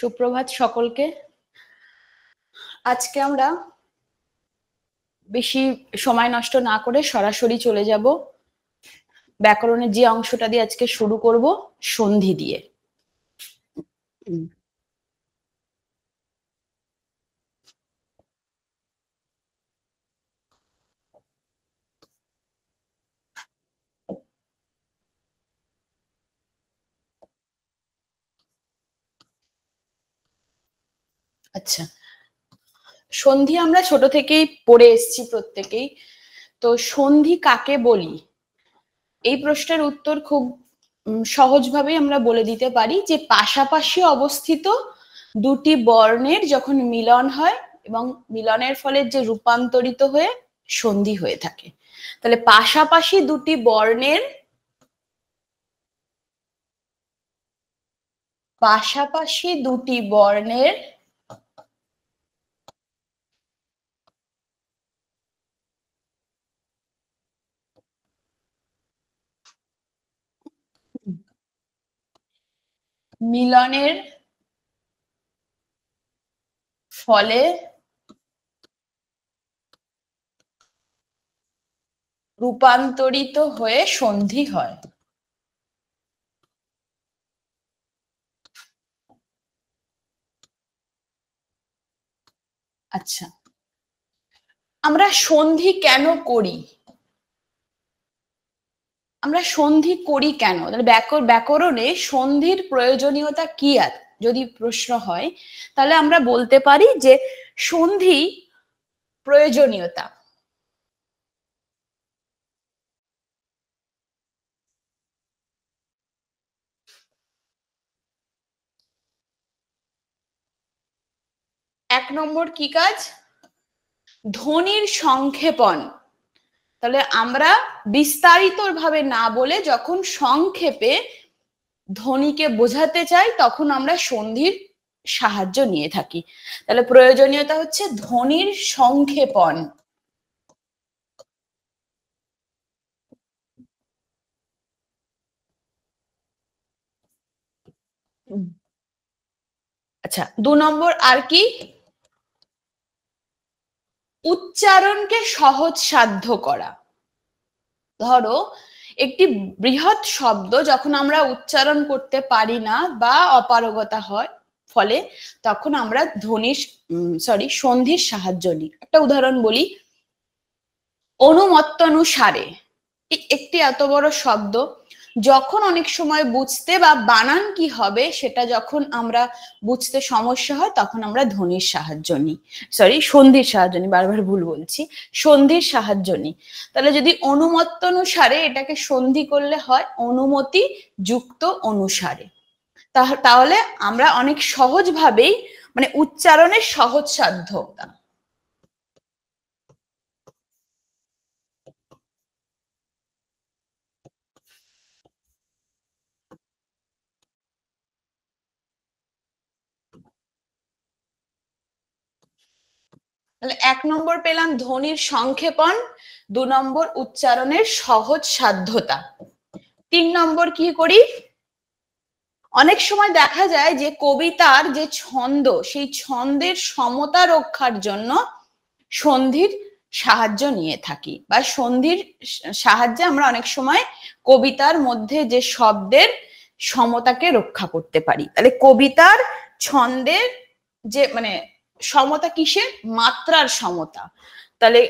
সুপ্রভাত সকলকে। আজকে আমরা বেশি সময় নষ্ট না করে সরাসরি চলে যাব ব্যাকরণের যে অংশটা দিয়ে আজকে শুরু করব, সন্ধি দিয়ে। আচ্ছা, সন্ধি আমরা ছোট থেকেই পড়ে এসেছি প্রত্যেকেই। তো সন্ধি কাকে বলি, এই প্রশ্নের উত্তর খুব সহজভাবেই আমরা বলে দিতে পারি যে পাশাপাশি অবস্থিত দুটি বর্ণের যখন মিলন হয় এবং মিলনের ফলে যে রূপান্তরিত হয়ে সন্ধি হয়ে থাকে। তাহলে পাশাপাশি দুটি বর্ণের মিলনের ফলে রূপান্তরিত হয়ে সন্ধি হয়। আচ্ছা, আমরা সন্ধি কেন করি? আমরা সন্ধি করি কেন? ব্যাকরণে সন্ধির প্রয়োজনীয়তা কি আছে যদি প্রশ্ন হয়, তাহলে আমরা বলতে পারি যে সন্ধি প্রয়োজনীয়তা এক নম্বর কি কাজ? ধ্বনির সংক্ষেপণ। তাহলে আমরা বিস্তারিত ভাবে না বলে যখন সংক্ষেপে ধ্বনিকে বোঝাতে চাই তখন আমরা সন্ধির সাহায্য নিয়ে থাকি। তাহলে প্রয়োজনীয়তা হচ্ছে ধ্বনির সংক্ষেপণ। আচ্ছা, 2 নম্বর আর কি? উচ্চারণকে সহজ সাধ্য করা। ধরো একটি বৃহৎ শব্দ যখন আমরা উচ্চারণ করতে পারি না বা অপারগতা হয় ফলে তখন আমরা সন্ধির সাহায্য নিই। একটা উদাহরণ বলি, অনুমত্তানুসারে। একটি এত বড় শব্দ যখন অনেক সময় বুঝতে বা বানান কি হবে সেটা যখন আমরা বুঝতে সমস্যা হয় তখন আমরা ধ্বনির সাহায্য নিই, সন্ধির সাহায্য নিই, বারবার ভুল বলছি, সন্ধির সাহায্য নিই। তাহলে যদি অনুমত্তানুসারে এটাকে সন্ধি করলে হয় অনুমতি যুক্ত অনুসারে। তাহলে আমরা অনেক সহজভাবেই মানে উচ্চারণের সহজসাধ্যতা। তাহলে 1 নম্বর পেলাম ধ্বনির সংক্ষেপণ, 2 নম্বর উচ্চারণের সহজ সাধ্যতা। 3 নম্বর কি করি? অনেক সময় দেখা যায় যে কবিতার যে ছন্দ সেই ছন্দের সমতা রক্ষার জন্য সন্ধির সাহায্য নিয়ে থাকি বা সন্ধির সাহায্যে আমরা অনেক সময় কবিতার মধ্যে যে শব্দের সমতাকে রক্ষা করতে পারি। তাহলে কবিতার ছন্দের যে মানে সমতা কিসের? মাত্রার সমতা। তাহলে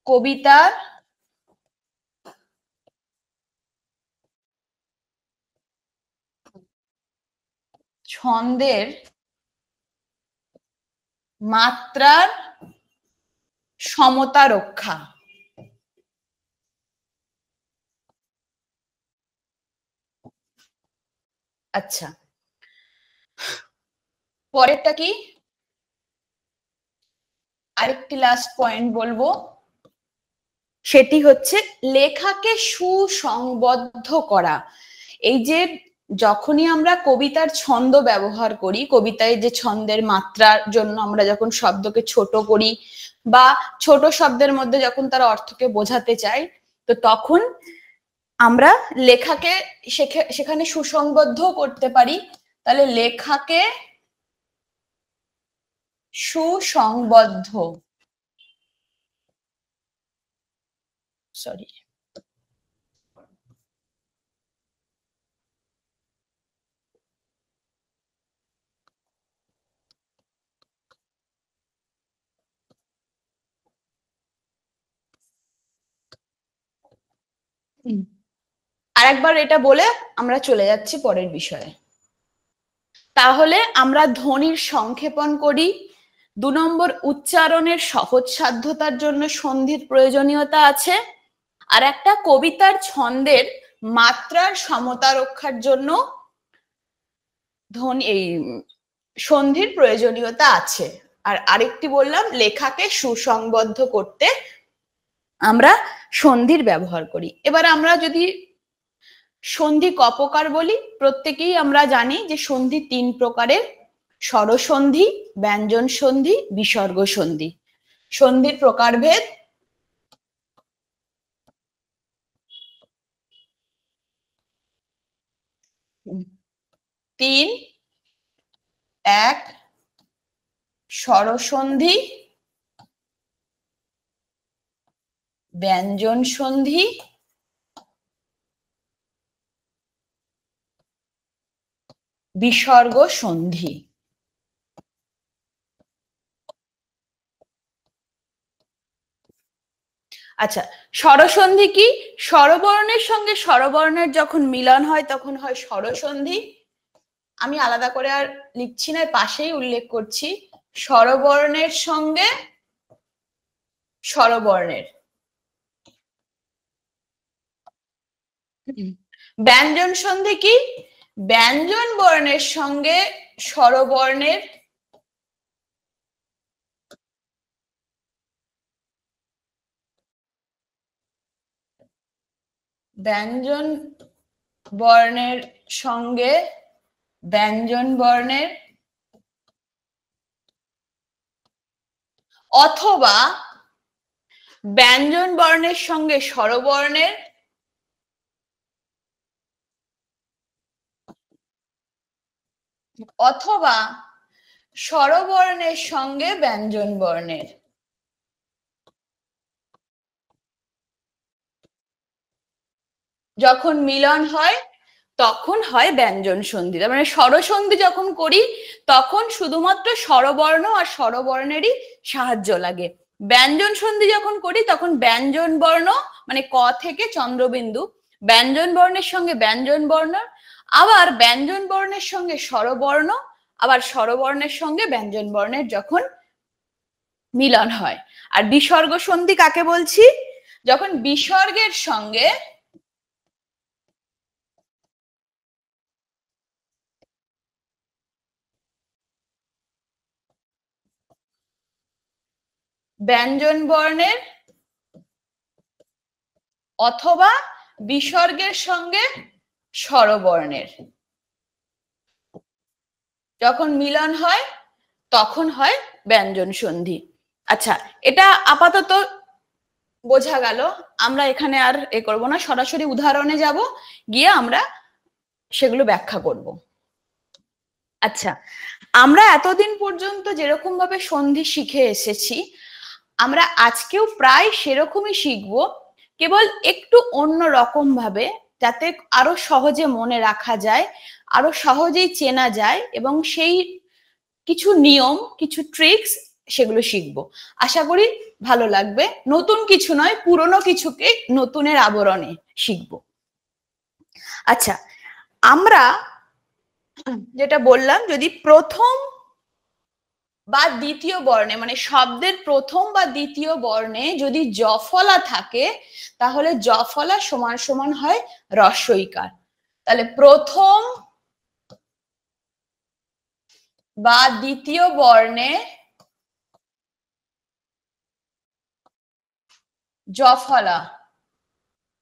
কবিতার ছন্দের মাত্রার সমতা রক্ষা। আচ্ছা, পরেরটা কি? আরেকটি লাস্ট পয়েন্ট বলবো, সেটি হচ্ছে লেখাকে সুসংবদ্ধ করা। এই যে যখনই আমরা কবিতার ছন্দ ব্যবহার করি, কবিতায় যে ছন্দের মাত্রার জন্য আমরা যখন শব্দকে ছোট করি বা ছোট শব্দের মধ্যে যখন তার অর্থকে বোঝাতে চাই, তো তখন আমরা লেখাকে সেখানে সুসংবদ্ধ করতে পারি। তাহলে লেখাকে সুসংবদ্ধ, সরি, আরেকবার এটা বলে আমরা চলে যাচ্ছি পরের বিষয়ে। তাহলে আমরা ধ্বনির সংক্ষেপণ করি, 2 নম্বর উচ্চারণের সহজসাধ্যতার জন্য সন্ধির প্রয়োজনীয়তা আছে, আর একটা কবিতার ছন্দের মাত্রার সমতা রক্ষার জন্য ধ্বনি এই সন্ধির প্রয়োজনীয়তা আছে। আর আরেকটি বললাম লেখাকে সুসংবদ্ধ করতে আমরা সন্ধির ব্যবহার করি। এবার আমরা যদি সন্ধি ক প্রকার বলি, প্রত্যেকেই আমরা জানি যে সন্ধি 3 প্রকারের: স্বরসন্ধি, ব্যঞ্জন সন্ধি, বিসর্গ সন্ধি। সন্ধির প্রকারভেদ: 3, 1 স্বরসন্ধি, ব্যঞ্জন সন্ধি, বিসর্গ সন্ধি। আচ্ছা, স্বরসন্ধি কি? স্বরবর্ণের সঙ্গে স্বরবর্ণের যখন মিলন হয় তখন হয় স্বরসন্ধি। আমি আলাদা করে আর লিখছি না, পাশেই উল্লেখ করছি, স্বরবর্ণের সঙ্গে স্বরবর্ণের। ব্যঞ্জন সন্ধি কি? ব্যঞ্জন বর্ণের সঙ্গে স্বরবর্ণের ব্যঞ্জন বর্ণের সঙ্গে ব্যঞ্জন বর্ণের অথবা ব্যঞ্জন বর্ণের সঙ্গে স্বরবর্ণের অথবা স্বরবর্ণের সঙ্গে ব্যঞ্জন বর্ণের যখন মিলন হয় তখন হয় ব্যঞ্জন সন্ধি। তার মানে স্বরসন্ধি যখন করি তখন শুধুমাত্র স্বরবর্ণ আর স্বরবর্ণেরই সাহায্য লাগে। ব্যঞ্জন সন্ধি যখন করি তখন ব্যঞ্জন বর্ণ মানে ক থেকে চন্দ্রবিন্দু, ব্যঞ্জন বর্ণের সঙ্গে ব্যঞ্জন বর্ণ, আবার ব্যঞ্জন বর্ণের সঙ্গে স্বরবর্ণ, আবার স্বরবর্ণের সঙ্গে ব্যঞ্জন বর্ণের যখন মিলন হয়। আর বিসর্গ সন্ধি কাকে বলছি? যখন বিসর্গের সঙ্গে ব্যঞ্জন বর্ণের অথবা বিসর্গের সঙ্গে স্বরবর্ণের যখন মিলন হয় তখন হয় ব্যঞ্জন সন্ধি। আচ্ছা, এটা আপাতত বোঝা গেল। আমরা এখানে আর এ করব না, সরাসরি উদাহরণে যাব, গিয়ে আমরা সেগুলো ব্যাখ্যা করব। আচ্ছা, আমরা এতদিন পর্যন্ত যেরকম ভাবে সন্ধি শিখে এসেছি, আমরা আজকেও প্রায় সেরকমই শিখব, কেবল একটু অন্য রকম ভাবে, যাতে আরো সহজে মনে রাখা যায়, আরো সহজেই চেনা যায়, এবং সেই কিছু নিয়ম, কিছু ট্রিক্স সেগুলো শিখবো। আশা করি ভালো লাগবে। নতুন কিছু নয়, পুরনো কিছুকে নতুনের আবরণে শিখবো। আচ্ছা, আমরা যেটা বললাম, যদি প্রথম বা দ্বিতীয় বর্ণে মানে শব্দের প্রথম বা দ্বিতীয় বর্ণে যদি জফলা থাকে তাহলে জফলা সমান সমান হয় হ্রস্বইকার। তাহলে প্রথম বা দ্বিতীয় বর্ণে জফলা,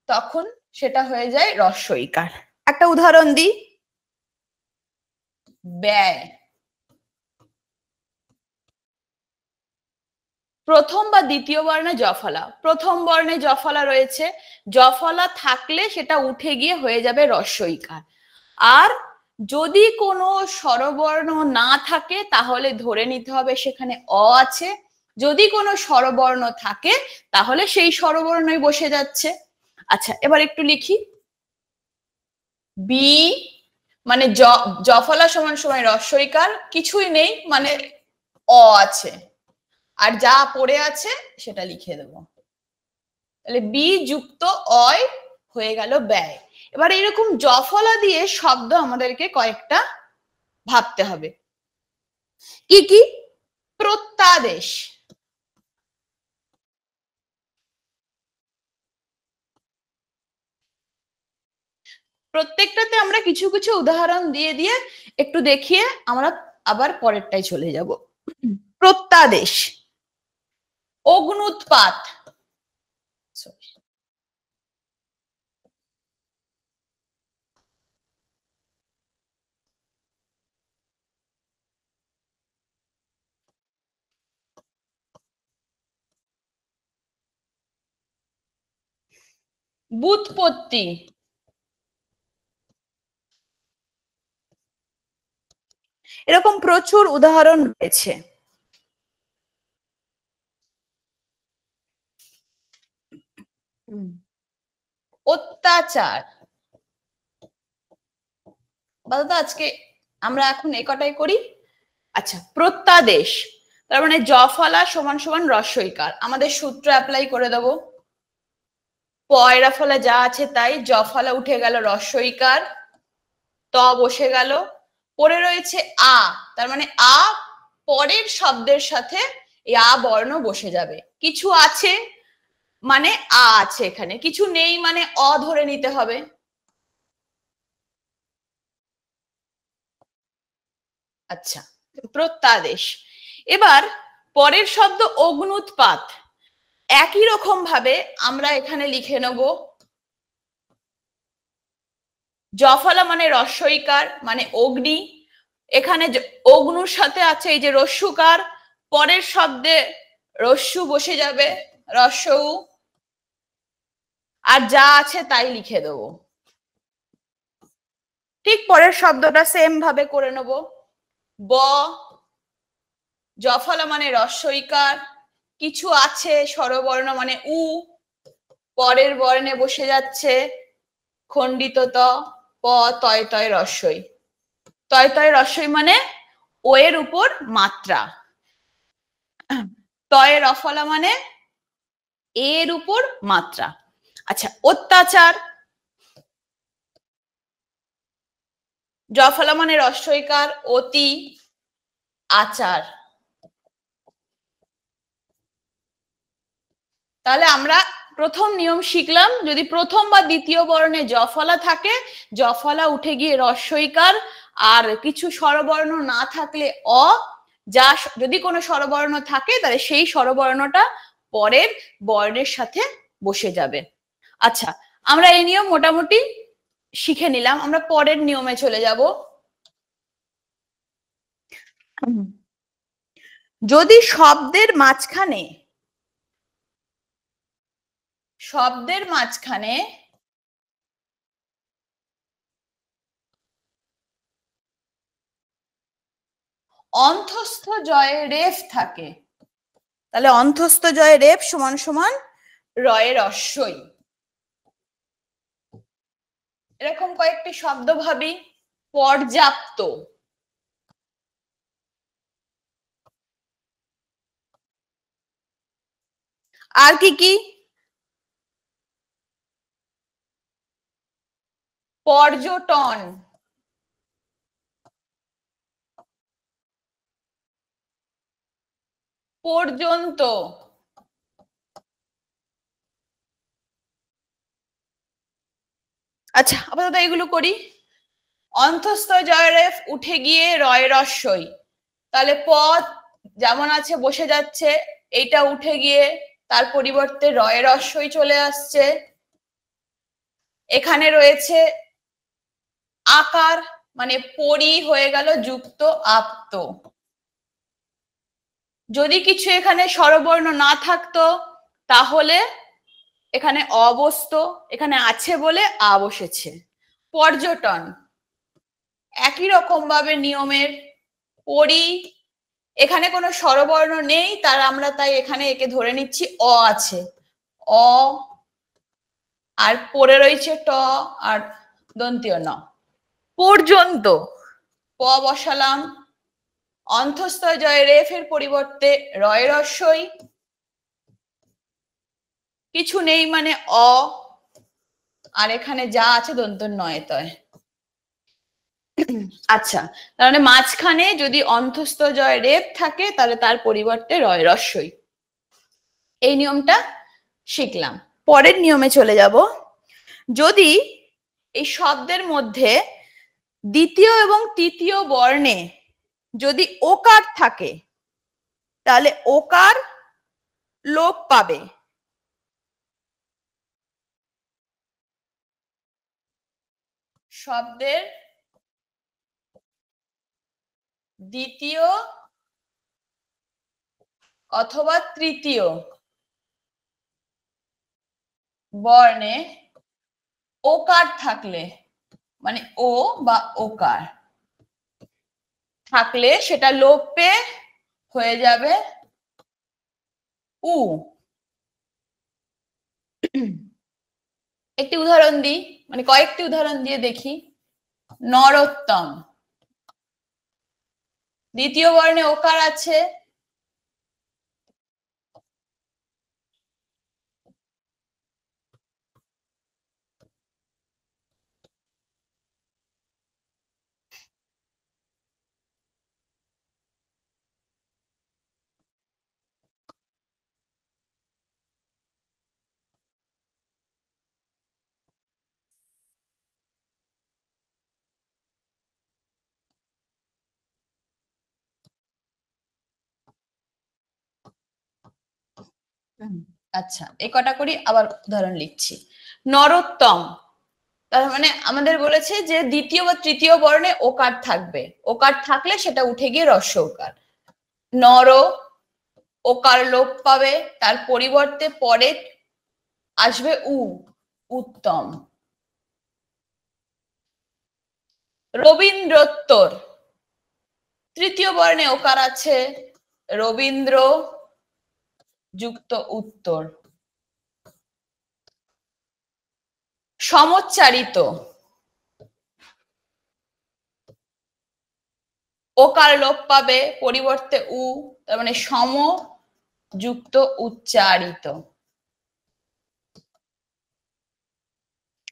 তখন সেটা হয়ে যায় হ্রস্বইকার। একটা উদাহরণ দিই, ব্যয়। প্রথম বা দ্বিতীয় বর্ণে জফলা, প্রথম বর্ণে জফলা রয়েছে, জফলা থাকলে সেটা উঠে গিয়ে হয়ে যাবে হ্রস্বইকার। আর যদি কোনো স্বরবর্ণ না থাকে তাহলে ধরে নিতে হবে সেখানে অ আছে, যদি কোনো স্বরবর্ণ থাকে তাহলে সেই স্বরবর্ণই বসে যাচ্ছে। আচ্ছা, এবার একটু লিখি। বি মানে জফলা সমান সমান রস্বইকার, কিছুই নেই মানে অ আছে, আর যা পড়ে আছে সেটা লিখে দেবো। তাহলে বি যুক্ত অয় হয়ে গেল ব্যয়। এবার এরকম জফলা দিয়ে শব্দ আমাদেরকে কয়েকটা ভাবতে হবে। কি কি? প্রত্যাদেশ, প্রত্যেকটাতে আমরা কিছু কিছু উদাহরণ দিয়ে দিয়ে একটু দেখিয়ে আমরা আবার পরেরটাই চলে যাব। প্রত্যাদেশ, অগ্নুৎপাত, ব্যুৎপত্তি, এরকম প্রচুর উদাহরণ রয়েছে। অত্যাচার, দাদা আজকে আমরা এখন এ কটাই করি। আচ্ছা, প্রত্যাদেশ তার মানে জফলা সমান সমান রস্বইকার, আমাদের সূত্র অ্যাপ্লাই করে দেব। পয়রা ফলা যা আছে তাই, জফলা উঠে গেল রস্বইকার, ত বসে গেল, পড়ে রয়েছে আ, তার মানে আ পরের শব্দের সাথে এই আ বর্ণ বসে যাবে। কিছু আছে মানে আ আছে, এখানে কিছু নেই মানে অ ধরে নিতে হবে। আচ্ছা, প্রত্যাদেশ। এবার পরের শব্দ অগ্নুৎপাত, একই রকম ভাবে আমরা এখানে লিখে নেব জফলা মানে রস্বইকার মানে অগ্নি, এখানে অগ্নুর সাথে আছে এই যে রস্যুকার, পরের শব্দে রস্যু বসে যাবে রস্যউ, আর যা আছে তাই লিখে দেবো। ঠিক পরের শব্দটা সেম ভাবে করে নেব। ব জফলা মানে রস্বইকার, কিছু আছে স্বরবর্ণ মানে উ, পরের বর্ণে বসে যাচ্ছে খণ্ডিত ত, প তয় তয় রস্বই, তয় তয় রস্বই মানে ও এর উপর মাত্রা, তয় রফলা মানে এর উপর মাত্রা। আচ্ছা, অত্যাচার জফলা মানে রস্বইকার, অতি আচার। তাহলে আমরা প্রথম নিয়ম শিখলাম, যদি প্রথম বা দ্বিতীয় বর্ণে জফলা থাকে জফলা উঠে গিয়ে রস্বইকার, আর কিছু স্বরবর্ণ না থাকলে অ, যা যদি কোনো স্বরবর্ণ থাকে তাহলে সেই স্বরবর্ণটা পরের বর্ণের সাথে বসে যাবে। আচ্ছা, আমরা এই নিয়ম মোটামুটি শিখে নিলাম, আমরা পরের নিয়মে চলে যাব। যদি শব্দের মাঝখানে অন্তস্থ জয়ে রেফ থাকে, তাহলে অন্তস্থ জয়ে রেফ সমান সমান রয়ে রস্বই। এরকম কয়েকটি শব্দ ভাবি। পর্যাপ্ত, আর কি কি? পর্যটন, পর্যন্ত, আচ্ছা আপাতত এগুলো করি। অন্তস্থ জয় রেফ উঠে গিয়ে রয় রস্বই, তাহলে পদ যেমন আছে বসে যাচ্ছে, এইটা উঠে গিয়ে তার পরিবর্তে রয় রস্বই চলে আসছে। এখানে রয়েছে আকার মানে পরি হয়ে গেল যুক্ত আপ্ত, যদি কিছু এখানে স্বরবর্ণ না থাকতো তাহলে এখানে অবস্ত, এখানে আছে বলে আ বসেছে। পর্যটন, একই রকম ভাবে নিয়মের পড়ি। এখানে কোনো স্বরবর্ণ নেই, আমরা তাই এখানে একে ধরে নিচ্ছি অ আছে, অ, আর পড়ে রয়েছে ট আর দন্তীয় ন পর্যন্ত। প বসালাম, অন্ত্যস্ত জয় রেফ এর পরিবর্তে রয় রস্যই, কিছু নেই মানে অ, আর এখানে যা আছে দন্ত নয় তয়। আচ্ছা, তার মানে মাঝখানে যদি অন্ত্যস্ত জয় রেফ থাকে তাহলে তার পরিবর্তে রয় রস্যই। এই নিয়মটা শিখলাম। পরের নিয়মে চলে যাব। যদি এই শব্দের মধ্যে দ্বিতীয় এবং তৃতীয় বর্ণে যদি ওকার থাকে তাহলে ওকার লোপ পাবে। শব্দের দ্বিতীয় অথবা তৃতীয় বর্ণে ওকার থাকলে, মানে ও বা ওকার থাকলে সেটা লোপ পেয়ে হয়ে যাবে উ। একটি উদাহরণ দিই, মানে কয়েকটি উদাহরণ দিয়ে দেখি। নরোত্তম, দ্বিতীয় বর্ণে ওকার আছে, আচ্ছা এই কটা করি, আবার উদাহরণ লিখছি। নরোত্তম, তার মানে আমাদের বলেছে যে দ্বিতীয় বা তৃতীয় বর্ণে ওকার থাকবে, ওকার থাকলে সেটা উঠে গিয়ে রস্য ওকার। নর, ওকার লোপ পাবে, তার পরিবর্তে পরে আসবে উ, উত্তম। রবীন্দ্রোত্তর, তৃতীয় বর্ণে ওকার আছে, রবীন্দ্র যুক্ত উত্তর। সমচ্চারিত, ওকার লোপ পাবে, পরিবর্তে উ, তার মানে সম যুক্ত উচ্চারিত।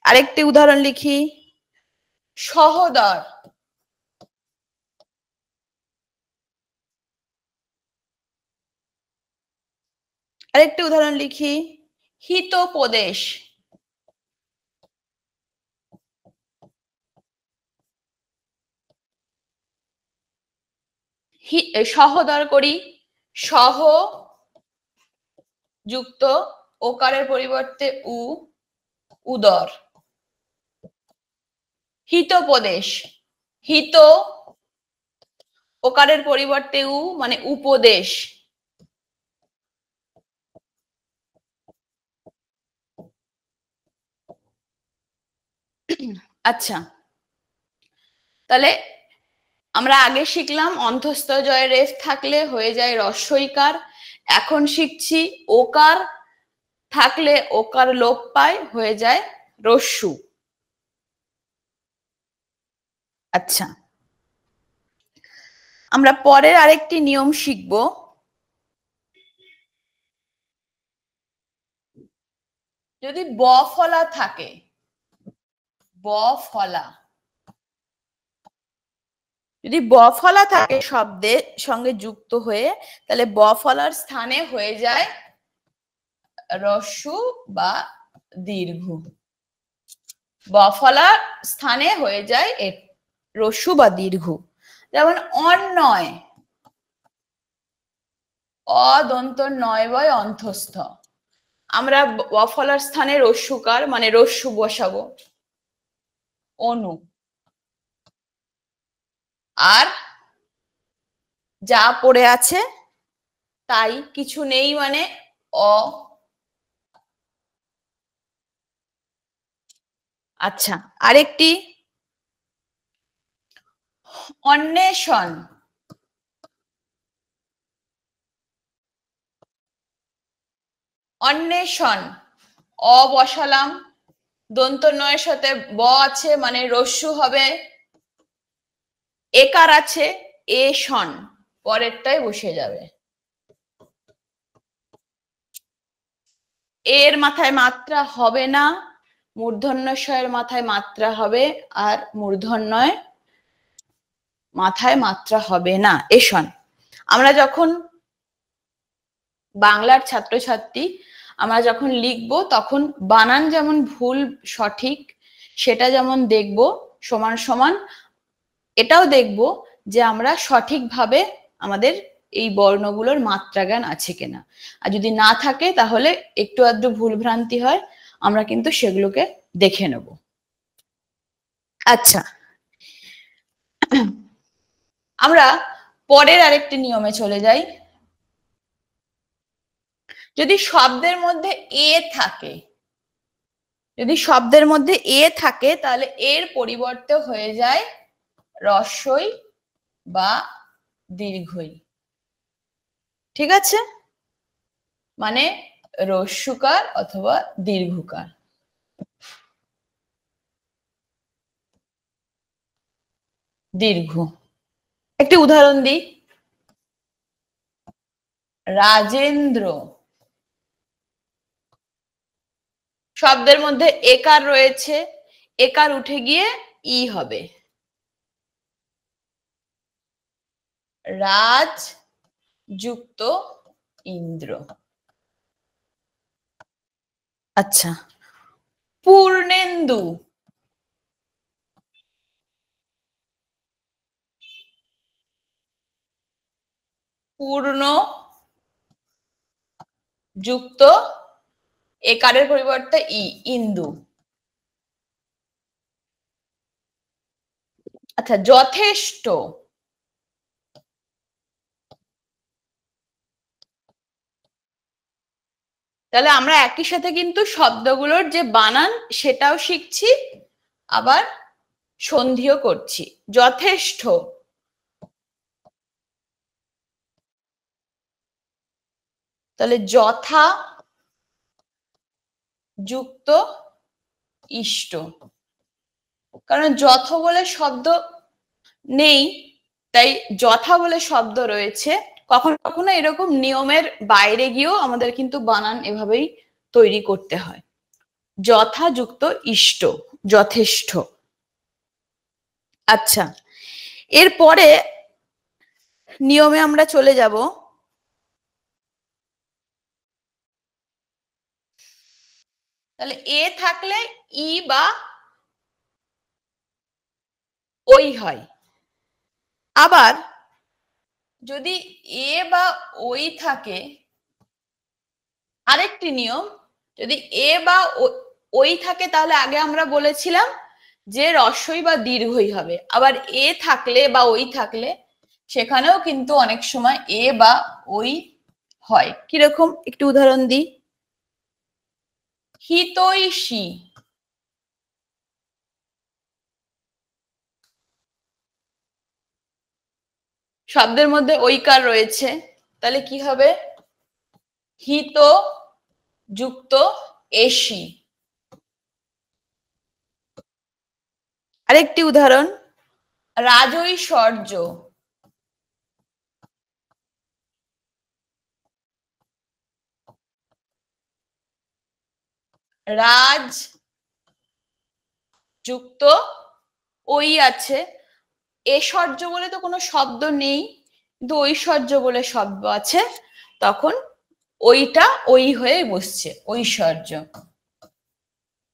আরেকটি উদাহরণ লিখি। সহোদর, আরেকটি উদাহরণ লিখি। হিতোপদেশ, সহোদর করি, সহ যুক্ত ওকারের পরিবর্তে উ, উদর। হিতোপদেশ, হিত ওকারের পরিবর্তে উ, মানে উপদেশ। আচ্ছা, তাহলে আমরা আগে শিখলাম অন্ত্যস্ত জয় রেফ থাকলে হয়ে যায় রস্যইকার। এখন শিখছি ওকার থাকলে ওকার লোপ পায় হয়ে যায় রস্যু। আচ্ছা, আমরা পরের আরেকটি নিয়ম শিখব। যদি ব ফলা থাকে, ব ফলা, যদি ব ফলা থাকে শব্দের সঙ্গে যুক্ত হয়ে, তাহলে ব ফলার স্থানে হয়ে যায় রস্যু বা দীর্ঘ। ব ফলার স্থানে হয়ে যায় রস্যু বা দীর্ঘ। যেমন অন্যয়, অদন্ত নয় বয় অন্ত্যস্থ, আমরা ব ফলার স্থানে রস্যুকার মানে রস্যু বসাবো, অনু। আর যা পড়ে আছে তাই, কিছু নেই মানে অ। আচ্ছা, আরেকটি অন্বেষণ, অন্বেষণ, অ বসালাম, দন্ত নয়ের সাথে ব আছে মানে রস্যু হবে, একার আছে এ শন, পরেরটাই বসে যাবে। এর মাথায় মাত্রা হবে না, মূর্ধন্য ষয়ের মাথায় মাত্রা হবে, আর মূর্ধন্যয় মাথায় মাত্রা হবে না, এশন। আমরা যখন বাংলার ছাত্রছাত্রী, আমরা যখন লিখবো তখন বানান যেমন ভুল সঠিক সেটা যেমন দেখবো, সমান সমান এটাও দেখবো যে আমরা সঠিকভাবে আমাদের এই বর্ণগুলোর মাত্রা জ্ঞান আছে কিনা। আর যদি না থাকে তাহলে একটু আধটু ভুল ভ্রান্তি হয়, আমরা কিন্তু সেগুলোকে দেখে নেব। আচ্ছা, আমরা পরের আরেকটি নিয়মে চলে যাই। যদি শব্দের মধ্যে এ থাকে, যদি শব্দের মধ্যে এ থাকে তাহলে এর পরিবর্তে হয়ে যায় রস্বই বা দীর্ঘই। ঠিক আছে, মানে রস্যুকার অথবা দীর্ঘকার। দীর্ঘ, একটি উদাহরণ দিই। রাজেন্দ্র, শব্দের মধ্যে একার রয়েছে, একার উঠে গিয়ে ই হবে। রাজ যুক্ত ইন্দ্র। আচ্ছা, পূর্ণেন্দু, পূর্ণ যুক্ত একারের পরিবর্তে ই, ইন্দু। আচ্ছা, যথেষ্ট, তাহলে আমরা একই সাথে কিন্তু শব্দগুলোর যে বানান সেটাও শিখছি, আবার সন্ধিও করছি। যথেষ্ট, তাহলে যথা যুক্ত ইষ্ট, কারণ যথ বলে শব্দ নেই তাই যথা বলে শব্দ রয়েছে। কখনো কখনো এরকম নিয়মের বাইরে গিয়েও আমাদের কিন্তু বানান এভাবেই তৈরি করতে হয়। যথা যুক্ত ইষ্ট, যথেষ্ট। আচ্ছা, এরপরে নিয়মে আমরা চলে যাব। তাহলে এ থাকলে ই বা ওই হয়। আবার যদি এ বা ওই থাকে, আরেকটি নিয়ম, যদি এ বা ওই থাকে তাহলে আগে আমরা বলেছিলাম যে রস্বই বা দীর্ঘই হবে। আবার এ থাকলে বা ওই থাকলে সেখানেও কিন্তু অনেক সময় এ বা ওই হয়। কিরকম একটু উদাহরণ দিই। হিতৈষী, শব্দের মধ্যে ঐকার রয়েছে, তাহলে কি হবে? হিত যুক্ত এসি। আরেকটি উদাহরণ, রাজৈশ্বর্য, রাজ যুক্ত ওই আছে, ঐশ্বর্য বলে তো কোনো শব্দ নেই কিন্তু ঐশ্বর্য বলে শব্দ আছে, তখন ওইটা ওই হয়ে বসছে, ঐশ্বর্য।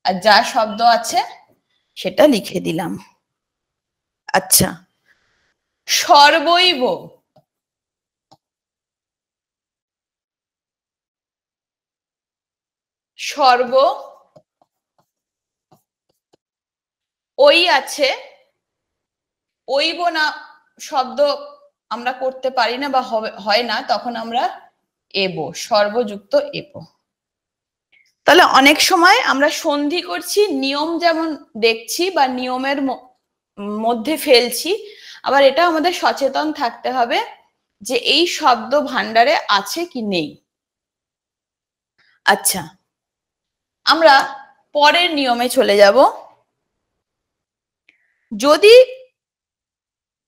আর যা শব্দ আছে সেটা লিখে দিলাম। আচ্ছা, সর্বৈব, সর্ব ওই আছে, ওইব না শব্দ আমরা করতে পারি না বা হয় না, তখন আমরা এবো, সর্বযুক্ত এবো। তাহলে অনেক সময় আমরা সন্ধি করছি, নিয়ম যেমন দেখছি বা নিয়মের মধ্যে ফেলছি, আবার এটা আমাদের সচেতন থাকতে হবে যে এই শব্দ ভান্ডারে আছে কি নেই। আচ্ছা, আমরা পরের নিয়মে চলে যাব। যদি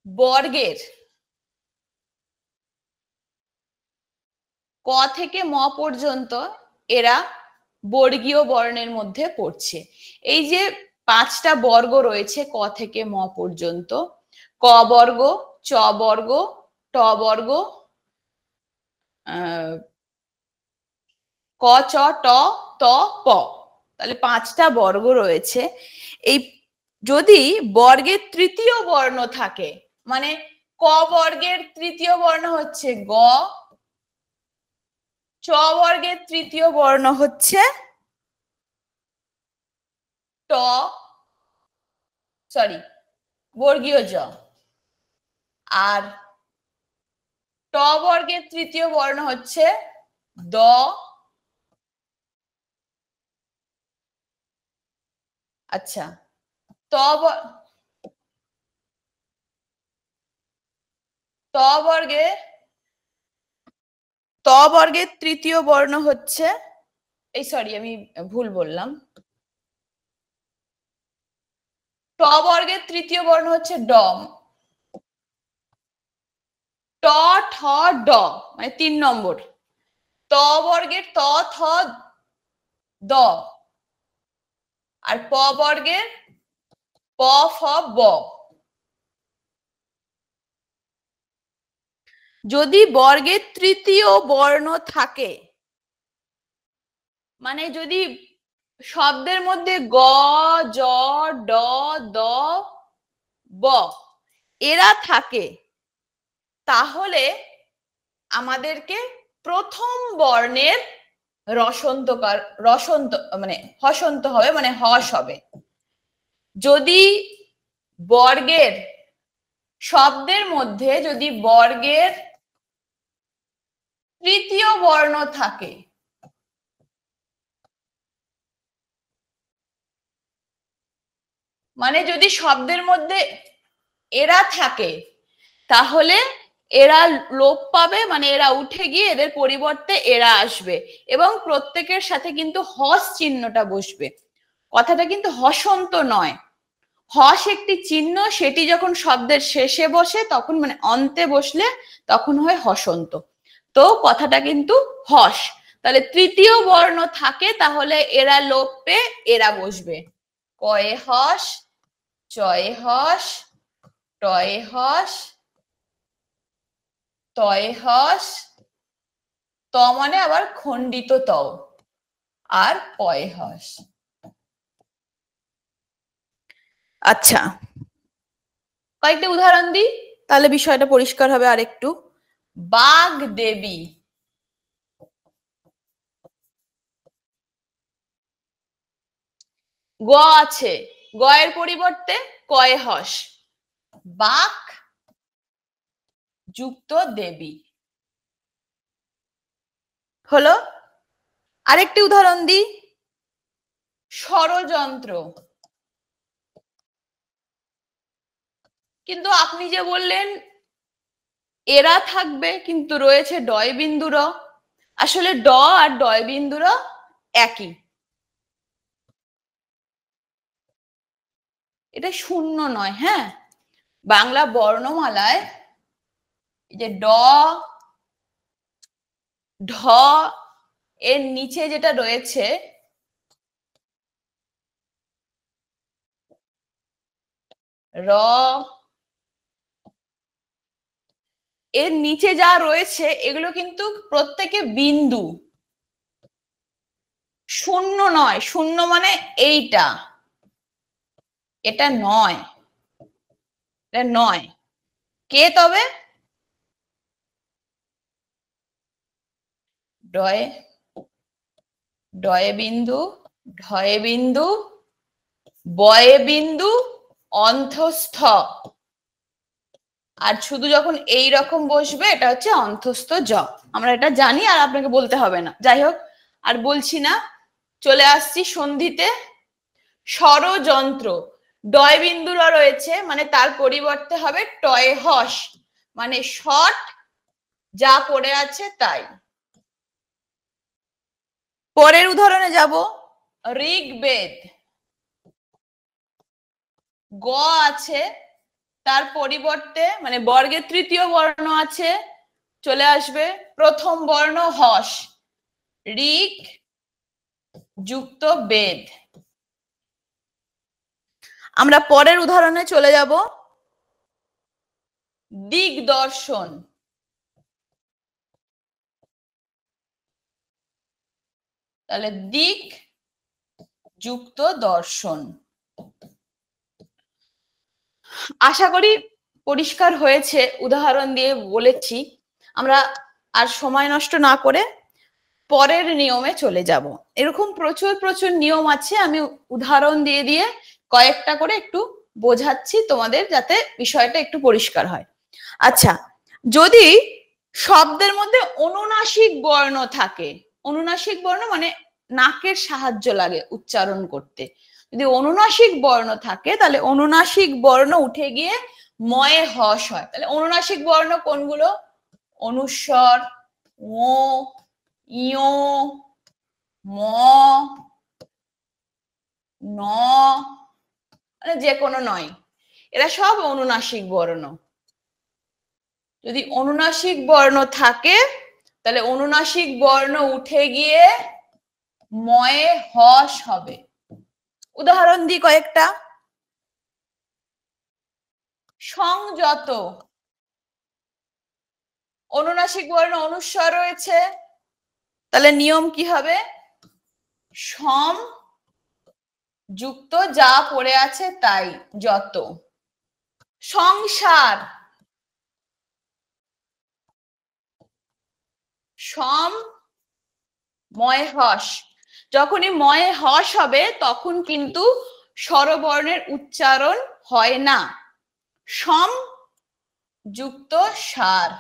বর্গের ক থেকে ম পর্যন্ত এরা বর্গীয় বর্ণের মধ্যে পড়ছে, এই যে 5টা বর্গ রয়েছে ক থেকে ম পর্যন্ত, ক বর্গ, চ বর্গ, ট বর্গ, ক, চ, ট, ত, প, তাহলে 5টা বর্গ রয়েছে। এই যদি বর্গের তৃতীয় বর্ণ থাকে, মানে ক বর্গের তৃতীয় বর্ণ হচ্ছে গ, চ বর্গের তৃতীয় বর্ণ হচ্ছে ট, সরি বর্গীয় জ, আর ট বর্গের তৃতীয় বর্ণ হচ্ছে দ, আচ্ছা ত বর্গের তৃতীয় বর্ণ হচ্ছে, এই সরি আমি ভুল বললাম, ট বর্গের তৃতীয় বর্ণ হচ্ছে ড, ট, ঠ, ড, মানে 3 নম্বর। ত বর্গের ত, থ, দ, আর প বর্গের প, ফ, ব। যদি বর্গের তৃতীয় বর্ণ থাকে, মানে যদি শব্দের মধ্যে গ, জ, ড, দ, ব এরা থাকে, তাহলে আমাদেরকে প্রথম বর্ণের রসন্ত মানে হসন্ত হবে, মানে হস হবে। যদি বর্গের শব্দের মধ্যে যদি বর্গের তৃতীয় বর্ণ থাকে, মানে যদি শব্দের মধ্যে এরা থাকে, তাহলে এরা লোপ পাবে, মানে এরা উঠে গিয়ে এদের পরিবর্তে এরা আসবে এবং প্রত্যেকের সাথে কিন্তু হস চিহ্নটা বসবে। কথাটা কিন্তু হসন্ত নয়, হস একটি চিহ্ন, সেটি যখন শব্দের শেষে বসে তখন, মানে অন্তে বসলে তখন হয় হসন্ত। তো কথাটা কিন্তু হস, তাহলে তৃতীয় বর্ণ থাকে তাহলে এরা লোপ পেয়ে এরা বসবে। কয়ে হস, চয়ে হস, টয়ে হস, তয়ে হস, ত মানে আবার খণ্ডিত ত, আর পয়ে হস। আচ্ছা, কয়েকটা উদাহরণ দিই তাহলে বিষয়টা পরিষ্কার হবে আরেকটু। বাগ দেবী, গ আছে, গ এর পরিবর্তে কয়ে হস, বাক যুক্ত দেবী হলো। আরেকটি উদাহরণ দিই, ষড়যন্ত্র। কিন্তু আপনি যে বললেন এরা থাকবে কিন্তু রয়েছে ডয় বিন্দু র, আসলে ড আর ডয় বিন্দু র একই, এটা শূন্য নয়। হ্যাঁ, বাংলা বর্ণমালায় যে ড, ঢ এর নিচে যেটা রয়েছে র, এর নিচে যা রয়েছে এগুলো কিন্তু প্রত্যেকে বিন্দু, শূন্য নয়। শূন্য মানে এইটা, এটা নয়, এটা নয়। কে তবে? ডয়ে, ডয়ে বিন্দু, ঢয়ে বিন্দু, বয়ে বিন্দু, অন্তস্থ, আর শুধু যখন এই রকম বসবে এটা হচ্ছে অন্তস্থ জ। আমরা এটা জানি আর আপনাকে বলতে হবে না। যাই হোক, আর বলছি না, চলে আসছি সন্ধিতে। ষড়যন্ত্র, ডয় বিন্দুরা রয়েছে, মানে তার পরিবর্তে হবে টয় হস, মানে শর্ট যা পড়ে আছে তাই। পরের উদাহরণে যাব। ঋগ্বেদ, গ আছে, তার পরিবর্তে মানে বর্গের তৃতীয় বর্ণ আছে, চলে আসবে প্রথম বর্ণ হস, ঋগ যুক্ত বেদ। আমরা পরের উদাহরণে চলে যাব। দিগদর্শন, তাহলে দিক যুক্ত দর্শন। আশা করি পরিষ্কার হয়েছে, উদাহরণ দিয়ে বলেছি। আমরা আর সময় নষ্ট না করে পরের নিয়মে চলে যাব। এরকম প্রচুর প্রচুর নিয়ম আছে, আমি উদাহরণ দিয়ে দিয়ে কয়েকটা করে একটু বোঝাচ্ছি তোমাদের, যাতে বিষয়টা একটু পরিষ্কার হয়। আচ্ছা, যদি শব্দের মধ্যে অনুনাসিক বর্ণ থাকে, অনুনাসিক বর্ণ মানে নাকের সাহায্য লাগে উচ্চারণ করতে, যদি অনুনাসিক বর্ণ থাকে তাহলে অনুনাসিক বর্ণ উঠে গিয়ে ময়ে হস হয়। তাহলে অনুনাসিক বর্ণ কোনগুলো? অনুস্বর, ও, ইয়, ম, ন, মানে যে কোনো নয়, এরা সব অনুনাসিক বর্ণ। যদি অনুনাসিক বর্ণ থাকে তাহলে অনুনাসিক বর্ণ উঠে গিয়ে ময়ে হস হবে। উদাহরণ দিই কয়েকটা। সংযত, অনুনাসিক বর্ণ অনুস্বর রয়েছে, তাহলে নিয়ম কি হবে? সম যুক্ত যা পড়ে আছে তাই, যত। সংসার, সম ময় হস, যখনই ময়ে হস হবে তখন কিন্তু স্বরবর্ণের উচ্চারণ হয় না। সম যুক্ত সার।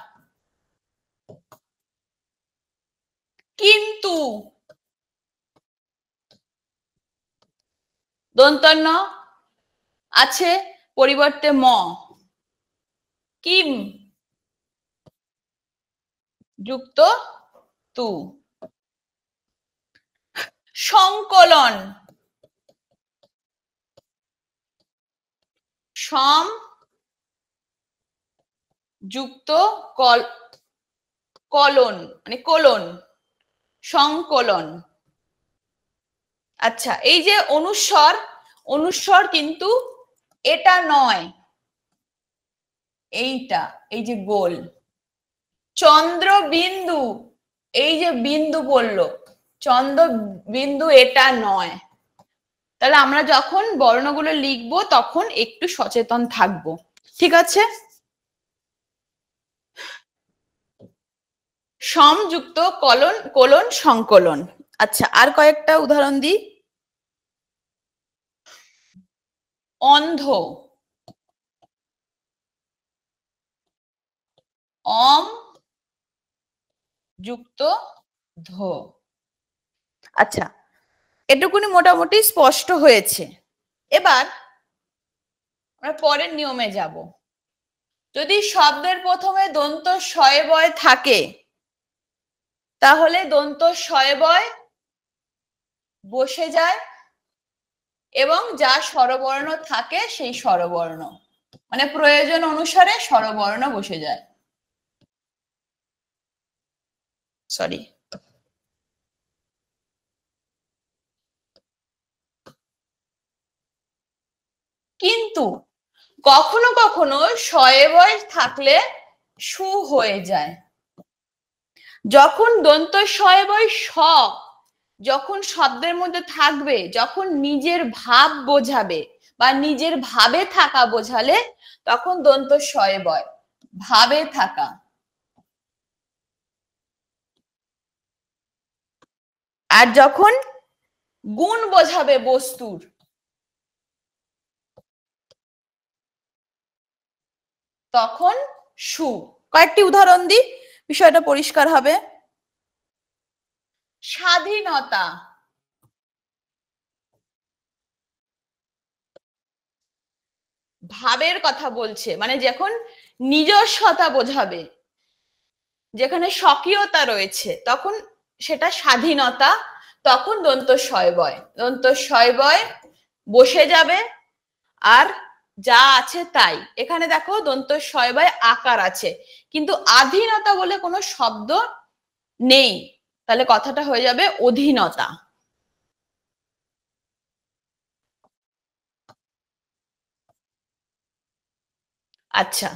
কিন্তু দন্তন্য আছে, পরিবর্তে ম, কিম যুক্ত তু। সংকলন, সম যুক্ত কলন মানে কোলন, সংকলন। আচ্ছা, এই যে অনুস্বর, অনুস্বর কিন্তু এটা নয়, এইটা, এই যে গোল। চন্দ্রবিন্দু, এই যে বিন্দু বললো, চন্দ্রবিন্দু এটা নয়। তাহলে আমরা যখন বর্ণগুলো লিখবো তখন একটু সচেতন থাকবো, ঠিক আছে? সমযুক্ত কলন, কোলন, সংকলন। আচ্ছা, আর কয়েকটা উদাহরণ দিই। অন্ধ, অম যুক্ত ধো। আচ্ছা, এটুকুনি মোটামুটি স্পষ্ট হয়েছে। এবার আমরা পরের নিয়মে যাব। যদি শব্দের প্রথমে দন্ত শয়বয় থাকে তাহলে দন্ত শয়বয় বসে যায় এবং যা স্বরবর্ণ থাকে সেই স্বরবর্ণ, মানে প্রয়োজন অনুসারে স্বরবর্ণ বসে যায়। সরি, কিন্তু কখনো কখনো শয়বয় থাকলে সু হয়ে যায়। যখন দন্ত শয়বয় স যখন শব্দের মধ্যে থাকবে, যখন নিজের ভাব বোঝাবে বা নিজের ভাবে থাকা বোঝালে তখন দন্ত শয়বয়, ভাবে থাকা। আর যখন গুণ বোঝাবে বস্তুর তখন সু। কয়েকটি উদাহরণ দিই, বিষয়টা পরিষ্কার হবে। স্বাধীনতা, ভাবের কথা বলছে, মানে যখন নিজস্বতা বোঝাবে, যেখানে স্বকীয়তা রয়েছে, তখন সেটা স্বাধীনতা, তখন দন্ত শয়বয়, দন্ত শয়বয় বসে যাবে। আর যা আছে তাই, এখানে দেখো দন্ত শয়বয় আকার আছে, কিন্তু আধীনতা বলে কোনো শব্দ নেই, তাহলে কথাটা হয়ে যাবে অধীনতা। আচ্ছা,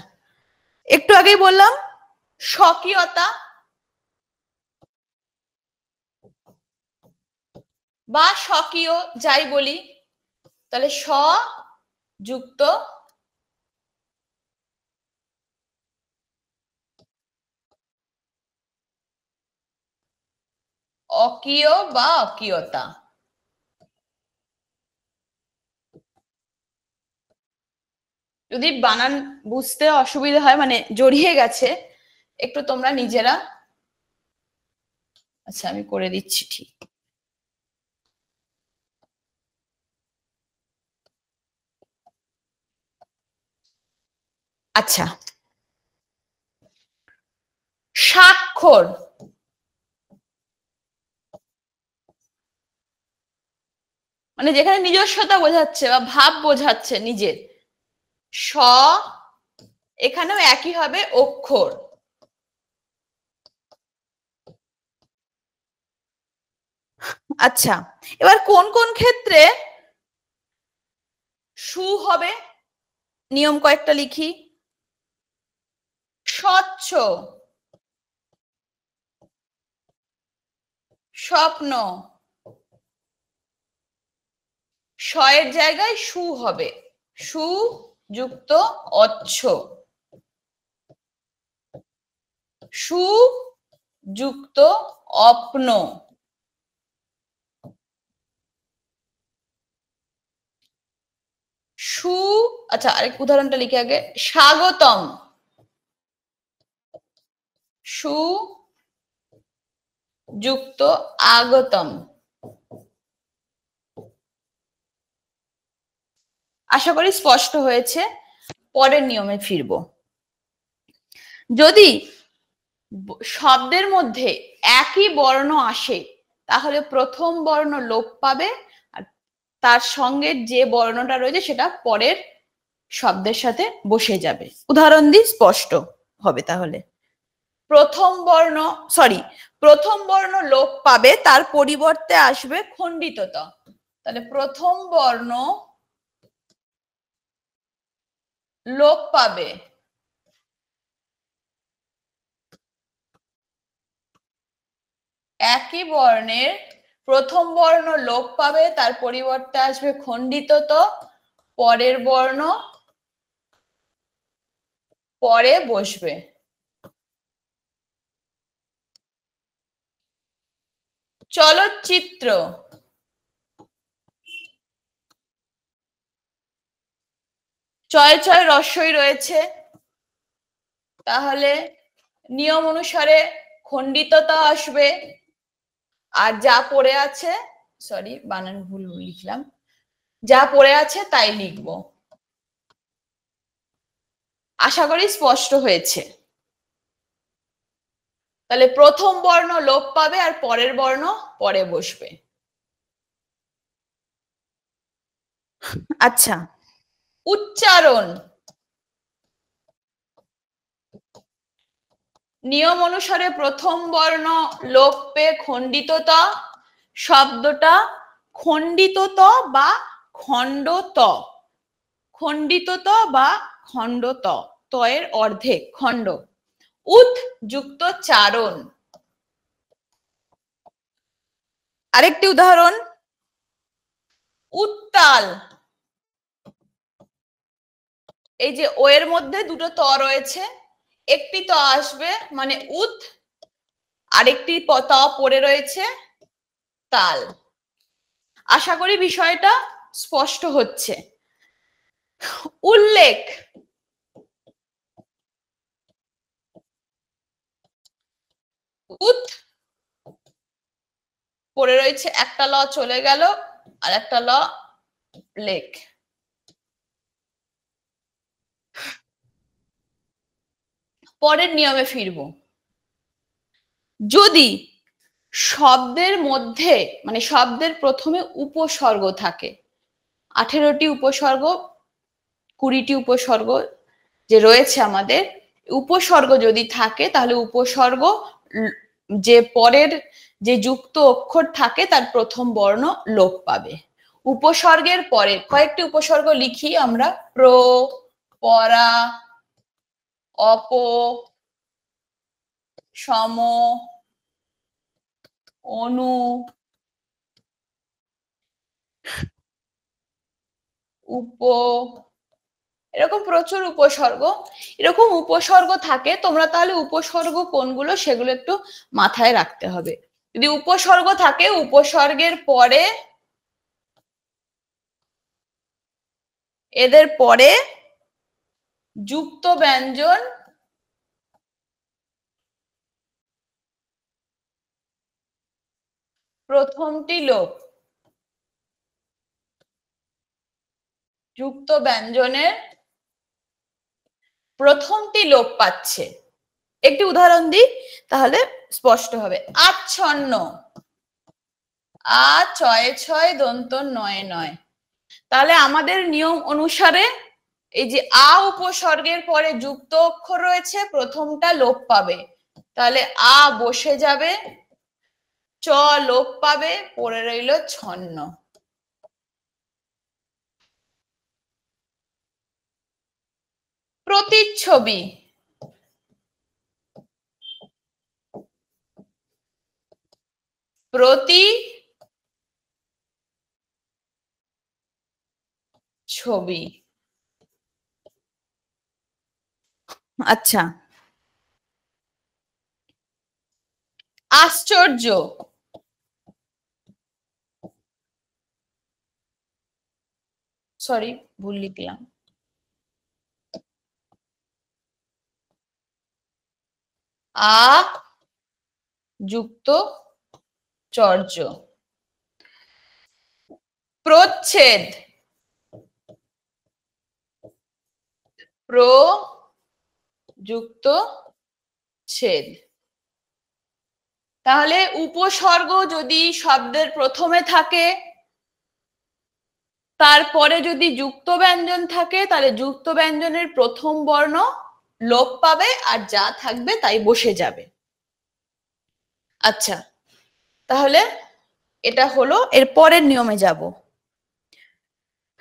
একটু আগেই বললাম স্বকীয়তা বা স্বকীয় যাই বলি, তাহলে স যুক্ত অকীয় বা অকীয়তা। যদি বানান বুঝতে অসুবিধা হয়, মানে জড়িয়ে গেছে, একটু তোমরা নিজেরা, আচ্ছা আমি করে দিচ্ছি ঠিক। আচ্ছা, স্বাক্ষর, মানে যেখানে নিজস্বতা বোঝাচ্ছে বা ভাব বোঝাচ্ছে নিজের। স, এখানেও একই হবে অক্ষর। আচ্ছা, এবার কোন কোন ক্ষেত্রে সু হবে, নিয়ম কয়েকটা লিখি। স্বচ্ছ, স্বপ্ন, শয়ের জায়গায় সু হবে, সু যুক্ত অচ্ছ, সু যুক্ত অপ্ন, সু, আচ্ছা আরেক উদাহরণটা লিখে আগে, স্বাগতম, সু যুক্ত আগতম। আশা করি স্পষ্ট হয়েছে। পরের নিয়মে ফিরবো। যদি শব্দের মধ্যে একই বর্ণ আসে, তাহলে প্রথম বর্ণ লোপ পাবে, আর তার সঙ্গে যে বর্ণটা রয়েছে সেটা পরের শব্দের সাথে বসে যাবে। উদাহরণ দিই, স্পষ্ট হবে তাহলে। প্রথম বর্ণ, সরি, প্রথম বর্ণ লোপ পাবে, তার পরিবর্তে আসবে খণ্ডিত ত। তাহলে প্রথম বর্ণ লোপ পাবে, একই বর্ণের প্রথম বর্ণ লোপ পাবে, তার পরিবর্তে আসবে খণ্ডিত ত, পরের বর্ণ পরে বসবে। চলচ্চিত্র, চয় চয় রস্যই রয়েছে, তাহলে নিয়ম অনুসারে খণ্ডিততা আসবে, আর যা পড়ে আছে, সরি বানান ভুল লিখলাম, যা পড়ে আছে তাই লিখব। আশা করি স্পষ্ট হয়েছে। তাহলে প্রথম বর্ণ লোপ পাবে আর পরের বর্ণ পরে বসবে। আচ্ছা, উচ্চারণ, নিয়ম অনুসারে প্রথম বর্ণ লোপ পেয়ে খণ্ডিত ত, শব্দটা খণ্ডিত ত বা খণ্ড ত, খণ্ডিত ত বা খণ্ড ত, ত এর অর্ধেক খণ্ড। উৎ যুক্ত চারণ, আরেকটি উদাহরণ, উত্তাল, এই যে ও এর মধ্যে দুটো ত রয়েছে, একটি ত আসবে মানে উৎ, আরেকটি ত পড়ে রয়েছে তাল। আশা করি বিষয়টা স্পষ্ট হচ্ছে। উল্লেখ, উৎ পড়ে রয়েছে, একটা ল চলে গেল, আর একটা ল লেখ। পরের নিয়মে ফিরবো। যদি শব্দের মধ্যে মানে শব্দের প্রথমে উপসর্গ থাকে, 18টি উপসর্গ 20টি উপসর্গ যে রয়েছে আমাদের, উপসর্গ যদি থাকে তাহলে উপসর্গ যে পরের যে যুক্ত অক্ষর থাকে তার প্রথম বর্ণ লোপ পাবে। উপসর্গের পরে কয়েকটি উপসর্গ লিখি আমরা: প্র, পরা, অপ, সম, অনু, উপ, এরকম প্রচুর উপসর্গ। এরকম উপসর্গ থাকে, তোমরা তাহলে উপসর্গ কোনগুলো সেগুলো একটু মাথায় রাখতে হবে। যদি উপসর্গ থাকে, উপসর্গের পরে এদের পরে যুক্ত ব্যঞ্জন প্রথমটি লোপ, যুক্ত ব্যঞ্জনের প্রথমটি লোপ পাচ্ছে। একটি উদাহরণ দিই তাহলে স্পষ্ট হবে। আচ্ছন্ন, আ ছয় ছয় দন্ত নয় নয়। তাহলে আমাদের নিয়ম অনুসারে এই যে আ উপসর্গের পরে যুক্ত অক্ষর রয়েছে, প্রথমটা লোপ পাবে, তাহলে আ বসে যাবে, চ লোপ পাবে, পড়ে রইল ছন্ন। প্রতিচ্ছবি, প্রতি ছবি। আচ্ছা, আশ্চর্য, সরি ভুল লিখলাম, আ যুক্ত চর্য। প্রচ্ছেদ, প্র যুক্ত ছেদ। তাহলে উপসর্গ যদি শব্দের প্রথমে থাকে, তারপরে যদি যুক্ত ব্যঞ্জন থাকে, তাহলে যুক্ত ব্যঞ্জনের প্রথম বর্ণ লোপ পাবে আর যা থাকবে তাই বসে যাবে। আচ্ছা, তাহলে এটা হলো। এর পরের নিয়মে যাব।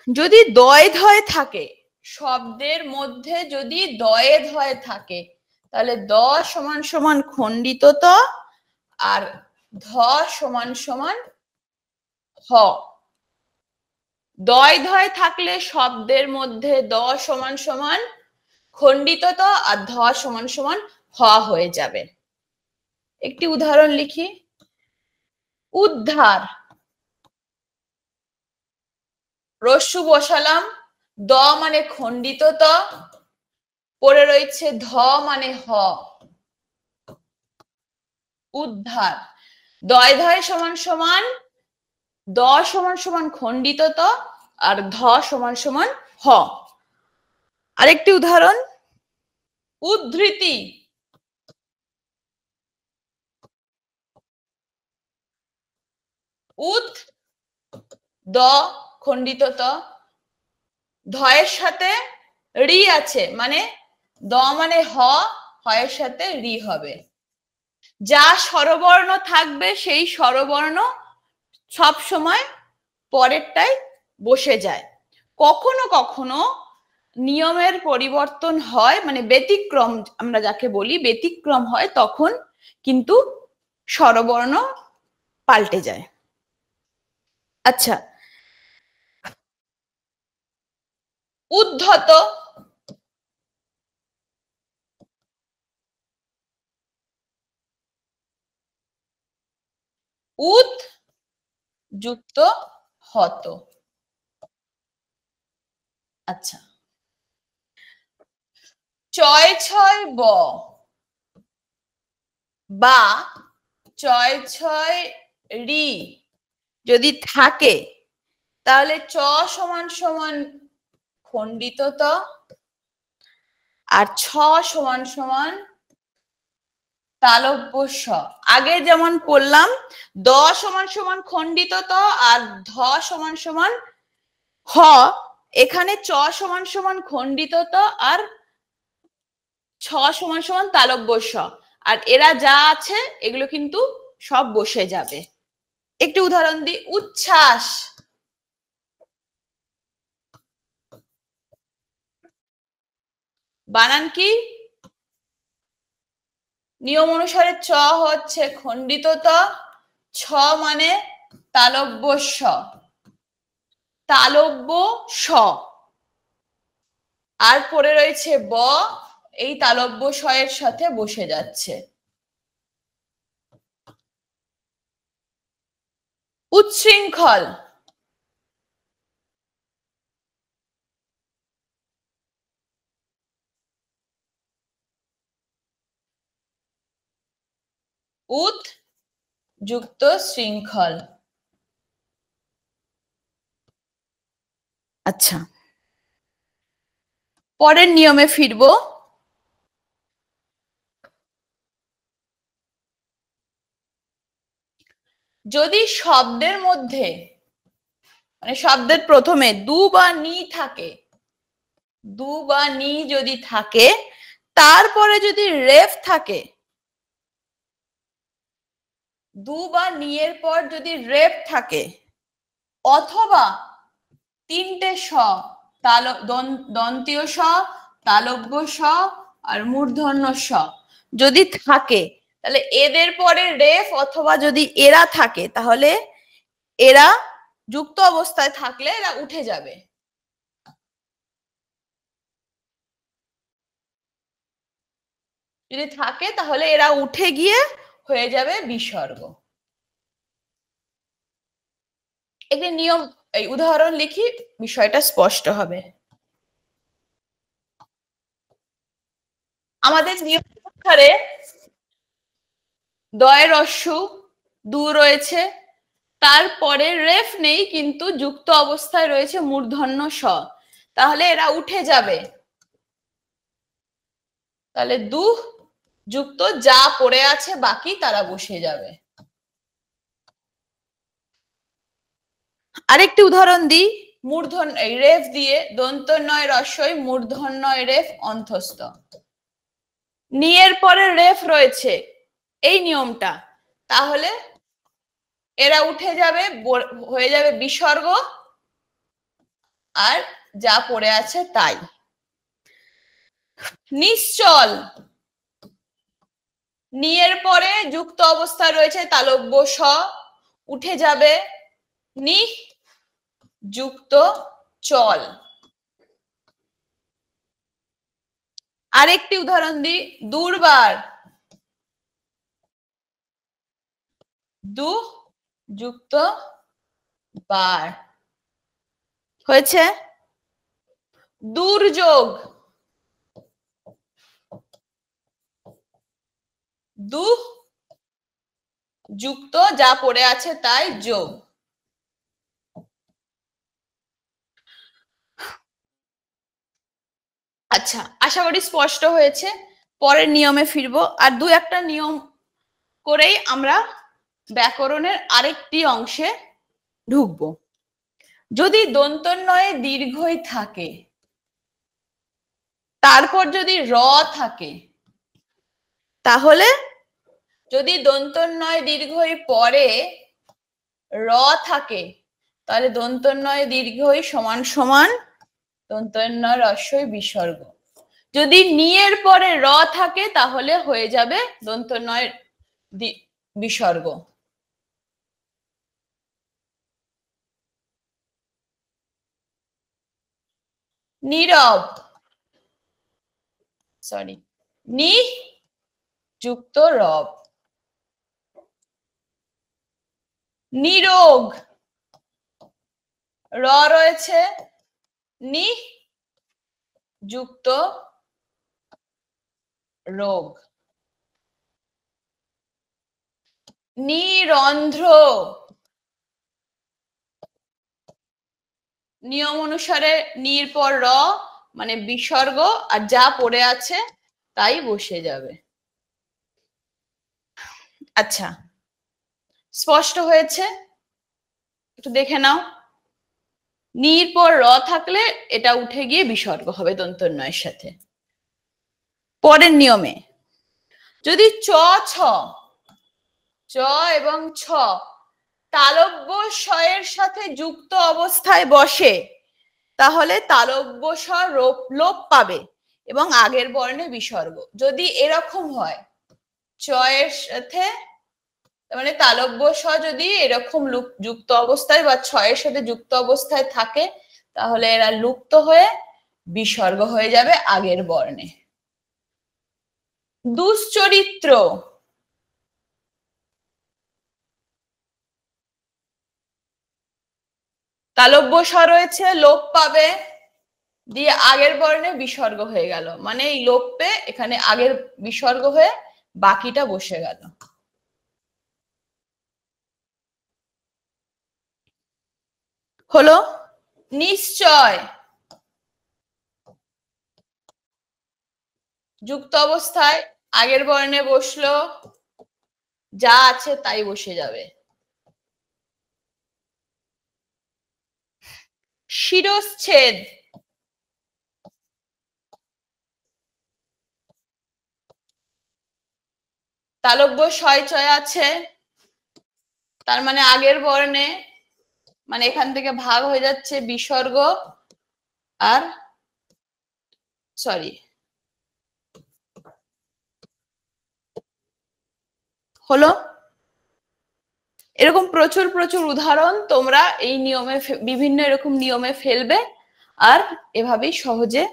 যদি দয় ধয় থাকে, শব্দের মধ্যে যদি দয়ে ধয় থাকে, তাহলে দ সমান সমান খণ্ডিত ত আর ধ সমান সমান হ। দয় ধয় থাকলে শব্দের মধ্যে দ সমান সমান খণ্ডিত ত আর ধ সমান সমান হ হয়ে যাবে। একটি উদাহরণ লিখি। উদ্ধার, রস্যু বসালাম, দ মানে খণ্ডিত ত, পড়ে রয়েছে ধ মানে হ, উদ্ধার। দয় ধয় সমান সমান দ সমান সমান খণ্ডিত ত আর ধ সমান সমান হ। আরেকটি উদাহরণ, উদ্ধৃতি, উদ দ খণ্ডিত ত, ধয়ের সাথে রি আছে মানে দ মানে হ, হয়ের সাথে রি হবে। যা স্বরবর্ণ থাকবে সেই স্বরবর্ণ সব সময় পরেরটাই বসে যায়। কখনো কখনো নিয়মের পরিবর্তন হয়, মানে ব্যতিক্রম আমরা যাকে বলি, ব্যতিক্রম হয়, তখন কিন্তু স্বরবর্ণ পাল্টে যায়। আচ্ছা, উদ্ধত, উদ যুক্ত হত। আচ্ছা, চয় ছয় ব বা চয় ছয় রি যদি থাকে, তাহলে চ সমান সমান খণ্ডিত ত আর ছ সমান সমান তালব্য স। আগে যেমন পড়লাম দ সমান সমান খণ্ডিত ত আর ধ সমান সমান হ, এখানে চ সমান সমান খণ্ডিত ত আর ছ সমান সমান তালব্য স। আর এরা যা আছে এগুলো কিন্তু সব বসে যাবে। একটি উদাহরণ দিই, উচ্ছ্বাস। বানান কি? নিয়ম অনুসারে চ হচ্ছে খণ্ডিত ত, ছ মানে তালব্য স, তালব্য স, আর পড়ে রয়েছে ব, এই তালব্য স এর সাথে বসে যাচ্ছে। উচ্ছৃঙ্খল। উৎ যুক্ত শৃঙ্খল। আচ্ছা, পরের নিয়মে ফিরবো। যদি শব্দের মধ্যে মানে শব্দের প্রথমে দু বা নি থাকে, দু বা নি যদি থাকে, তারপরে যদি রেফ থাকে, দু বা নি এর পর যদি রেফ থাকে, অথবা তিনটে স, দন্তীয় স, তালব্য স আর মূর্ধন্য স যদি থাকে, তাহলে এদের পরে রেফ অথবা যদি এরা থাকে, তাহলে এরা যুক্ত অবস্থায় থাকলে এরা উঠে যাবে। যদি থাকে তাহলে এরা উঠে গিয়ে হয়ে যাবে বিসর্গ। একটি নিয়ম, এই উদাহরণ লিখি, বিষয়টা স্পষ্ট হবে। আমাদের নিয়ম অনুসারে দয়ের রস্যু দু রয়েছে, তারপরে রেফ নেই কিন্তু যুক্ত অবস্থায় রয়েছে মূর্ধন্য স, তাহলে এরা উঠে যাবে। তাহলে দু যুক্ত যা পড়ে আছে বাকি তারা বসে যাবে। আরেকটি উদাহরণ দিই, মূর্ধন্য রেফ দিয়ে দন্তন্বয় রস্যই মূর্ধন্যয় রেফ অন্ত্যস্ত। নিয়ের পরে রেফ রয়েছে, এই নিয়মটা, তাহলে এরা উঠে যাবে, হয়ে যাবে বিসর্গ, আর যা পড়ে আছে তাই। নিশ্চল। নিয়ের পরে যুক্ত অবস্থায় রয়েছে তালব্য স, উঠে যাবে নি যুক্ত চল। আরেকটি উদাহরণ দিই, দুর্বার। দু যুক্ত বার হয়েছে। দুর্যোগ। দু যুক্ত যা পড়ে আছে তাই যোগ। আচ্ছা, আশা করি স্পষ্ট হয়েছে। পরের নিয়মে ফিরবো, আর দু একটা নিয়ম করেই আমরা ব্যাকরণের আরেকটি অংশে ঢুকবো। যদি দন্তন্বয়ে দীর্ঘই থাকে, তারপর যদি র থাকে, তাহলে যদি দন্তন্বয় দীর্ঘই পরে র থাকে, তাহলে দন্তন্বয় দীর্ঘই সমান সমান দন্তন্বয় রস্যই বিসর্গ। যদি নিয়ের পরে র থাকে তাহলে হয়ে যাবে দন্তন্বয় বিসর্গ। নীরব, সরি, নি যুক্ত রব। নিরোগ, র রয়েছে, নি যুক্ত রোগ। নিরন্ধ্র, নিয়ম অনুসারে নির পর র মানে বিসর্গ, আর যা পড়ে আছে তাই বসে যাবে। আচ্ছা, স্পষ্ট হয়েছে? একটু দেখে নাও। নির পর র থাকলে এটা উঠে গিয়ে বিসর্গ হবে দন্তন্বয়ের সাথে। পরের নিয়মে যদি চ ছ, চ এবং ছ তালব্য শ-এর সাথে যুক্ত অবস্থায় বসে, তাহলে তালব্য শ লোপ পাবে এবং আগের বর্ণে বিসর্গ। যদি এরকম হয়, চ এর সাথে মানে তালব্য শ যদি এরকম যুক্ত অবস্থায় বা ছ এর সাথে যুক্ত অবস্থায় থাকে, তাহলে এরা লুপ্ত হয়ে বিসর্গ হয়ে যাবে আগের বর্ণে। দুশ্চরিত্র, তালব্য স রয়েছে, লোপ পাবে, দিয়ে আগের বর্ণে বিসর্গ হয়ে গেল, মানে এই লোপ পেয়ে এখানে আগের বিসর্গ হয়ে বাকিটা বসে গেল। হলো? নিশ্চয়, যুক্ত অবস্থায় আগের বর্ণে বসলো, যা আছে তাই বসে যাবে। শিরশ্ছেদ, তালব্য শয় চয় আছে, তার মানে আগের বর্ণে, মানে এখান থেকে ভাগ হয়ে যাচ্ছে বিসর্গ আর সরি হলো। এরকম প্রচুর প্রচুর উদাহরণ তোমরা এই নিয়মে, বিভিন্ন এরকম নিয়মে ফেলবে আর এভাবেই সহজে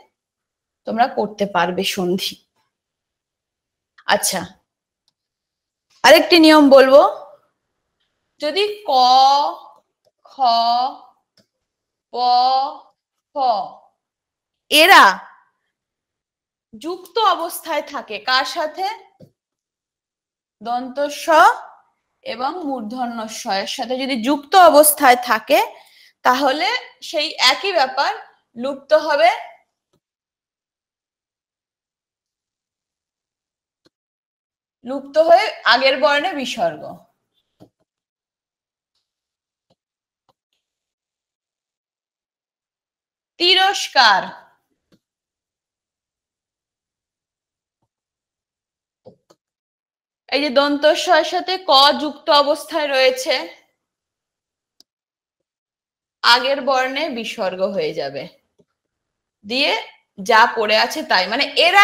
তোমরা করতে পারবে সন্ধি। আচ্ছা, আরেকটি নিয়ম বলবো। যদি ক, খ, প, ফ এরা যুক্ত অবস্থায় থাকে কার সাথে? দন্ত স এবং মূর্ধন্য ষ এর সাথে যদি যুক্ত অবস্থায় থাকে, তাহলে সেই একই ব্যাপার, লুপ্ত হবে লুপ্ত হয়ে আগের বর্ণে বিসর্গ। তিরস্কার, এই যে দন্ত স এর সাথে ক যুক্ত অবস্থায় রয়েছে, আগের বর্ণে বিসর্গ হয়ে যাবে, দিয়ে যা পড়ে আছে তাই, মানে এরা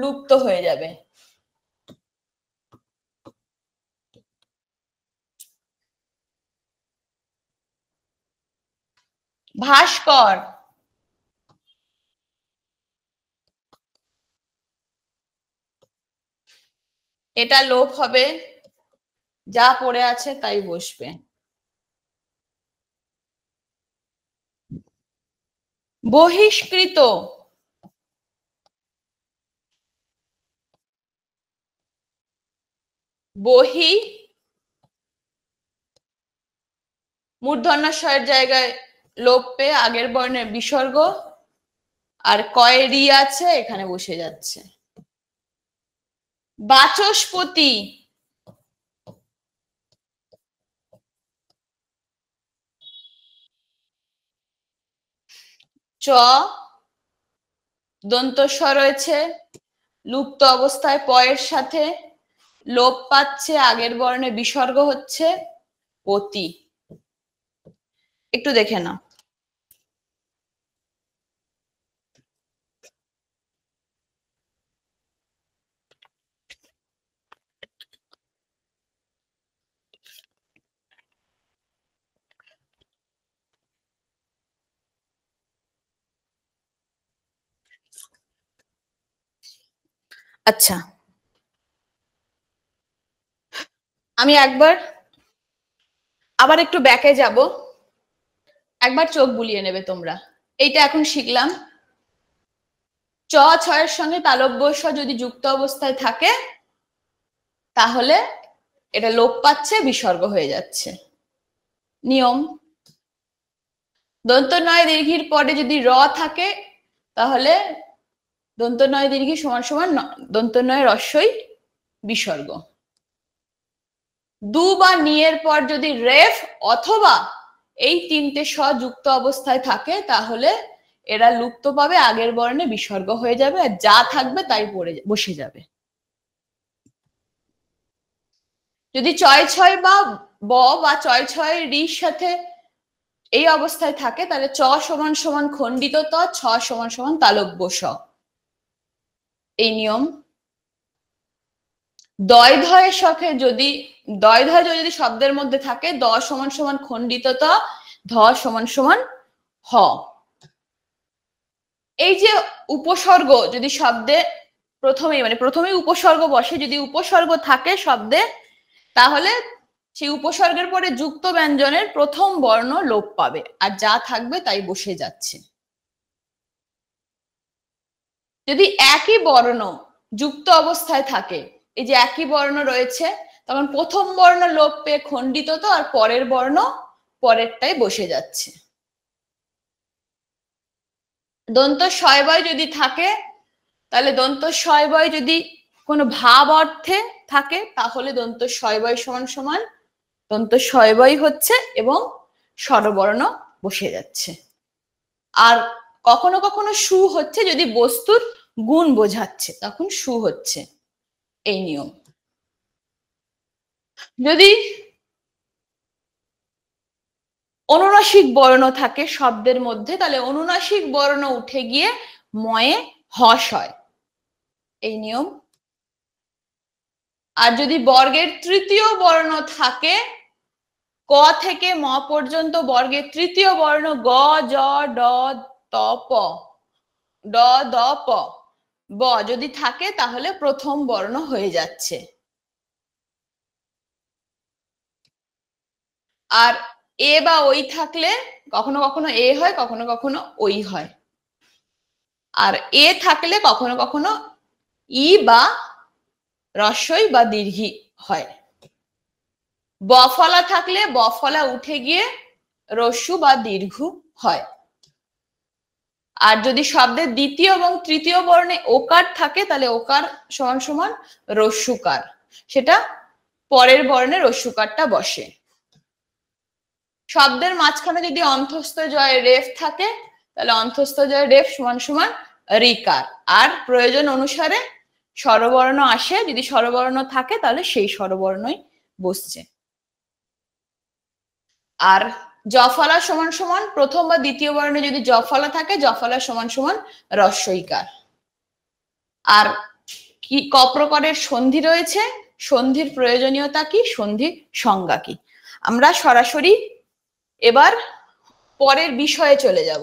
লুপ্ত হয়ে যাবে। ভাস্কর, এটা লোপ হবে, যা পড়ে আছে তাই বসবে। বহিষ্কৃত, বহি মূর্ধন্য ষ এর জায়গায় লোপ পেয়ে আগের বর্ণের বিসর্গ, আর কয়ে রি আছে এখানে বসে যাচ্ছে। বাচস্পতি, চ দন্ত স রয়েছে, লুপ্ত অবস্থায় প এর সাথে, লোপ পাচ্ছে, আগের বর্ণে বিসর্গ হচ্ছে, পতি। একটু দেখে নাও। আচ্ছা, আমি আবার একটু ব্যাকে যাব, একবার চোখ বুলিয়ে নেবে তোমরা। এইটা এখন শিখলাম, চ ছয়ের সঙ্গে তালব্য স যদি যুক্ত অবস্থায় থাকে, তাহলে এটা লোপ পাচ্ছে, বিসর্গ হয়ে যাচ্ছে। নিয়ম, দন্ত নয় দীর্ঘির পরে যদি র থাকে, তাহলে দন্ত নয় দীর্ঘি সমান সমান দন্ত নয় রস্বই বিসর্গ। দু বা নি এর পর যদি রেফ অথবা এই তিনটে স যুক্ত অবস্থায় থাকে তাহলে এরা লুপ্ত পাবে, আগের বর্ণে বিসর্গ হয়ে যাবে, আর যা থাকবে তাই বসে যাবে। যদি চয় ছয় বা ব বা চয় ছয় রির সাথে এই অবস্থায় থাকে তাহলে চ সমান সমান খণ্ডিত ত, ছ সমান সমান তালব্য স। এই নিয়ম। দয় ধয়ের সাথে যদি দয় ধয় যদি শব্দের মধ্যে থাকে দ সমান সমান খণ্ডিত ত, ধ সমান সমান হ। এই যে উপসর্গ যদি শব্দে প্রথমেই উপসর্গ বসে, যদি উপসর্গ থাকে শব্দে তাহলে সেই উপসর্গের পরে যুক্ত ব্যঞ্জনের প্রথম বর্ণ লোপ পাবে, আর যা থাকবে তাই বসে যাচ্ছে। যদি একই বর্ণ যুক্ত অবস্থায় থাকে, এই যে একই বর্ণ রয়েছে, তখন প্রথম বর্ণ লোপ পেয়ে খণ্ডিত তো, আর পরের বর্ণ পরেরটাই বসে যাচ্ছে। দন্ত শয়বয় যদি থাকে তাহলে দন্ত শয়বয় যদি কোনো ভাব অর্থে থাকে তাহলে দন্ত শয়বয় সমান সমান দন্ত শয়বয় হচ্ছে এবং স্বরবর্ণ বসে যাচ্ছে। আর কখনো কখনো সু হচ্ছে যদি বস্তুর গুণ বোঝাচ্ছে, তখন সু হচ্ছে। এই নিয়ম। যদি অনুনাসিক বর্ণ থাকে শব্দের মধ্যে তাহলে অনুনাসিক বর্ণ উঠে গিয়ে ময়ে হস হয়। এই নিয়ম। আর যদি বর্গের তৃতীয় বর্ণ থাকে, ক থেকে ম পর্যন্ত বর্গের তৃতীয় বর্ণ গ, জ, ড, ত, প, ড, দ, প, ব যদি থাকে তাহলে প্রথম বর্ণ হয়ে যাচ্ছে। আর এ বা ওই থাকলে কখনো কখনো এ হয়, কখনো কখনো ওই হয়। আর এ থাকলে কখনো কখনো ই বা রস্বই বা দীর্ঘি হয়। বফলা থাকলে বফলা উঠে গিয়ে রস্যু বা দীর্ঘ হয়। আর যদি শব্দের দ্বিতীয় এবং তৃতীয় বর্ণে ওকার থাকে তাহলে ওকার সমান সমান রস্যুকার, সেটা পরের বর্ণে রস্যুকারটা বসে। শব্দের মাঝখানে যদি অন্তস্থ জয় রেফ থাকে তাহলে অন্তস্থ জয় রেফ সমান সমান রিকার, আর প্রয়োজন অনুসারে স্বরবর্ণ আসে, যদি স্বরবর্ণ থাকে তাহলে সেই স্বরবর্ণই বসছে। আর জফলা সমান সমান প্রথম বা দ্বিতীয় বর্ণে যদি জফলা থাকে জফলা সমান সমান রস্বইকার। আর কি কপ্রকরের সন্ধি রয়েছে, সন্ধির প্রয়োজনীয়তা কি, সন্ধির সংজ্ঞা কি, আমরা সরাসরি এবার পরের বিষয়ে চলে যাব।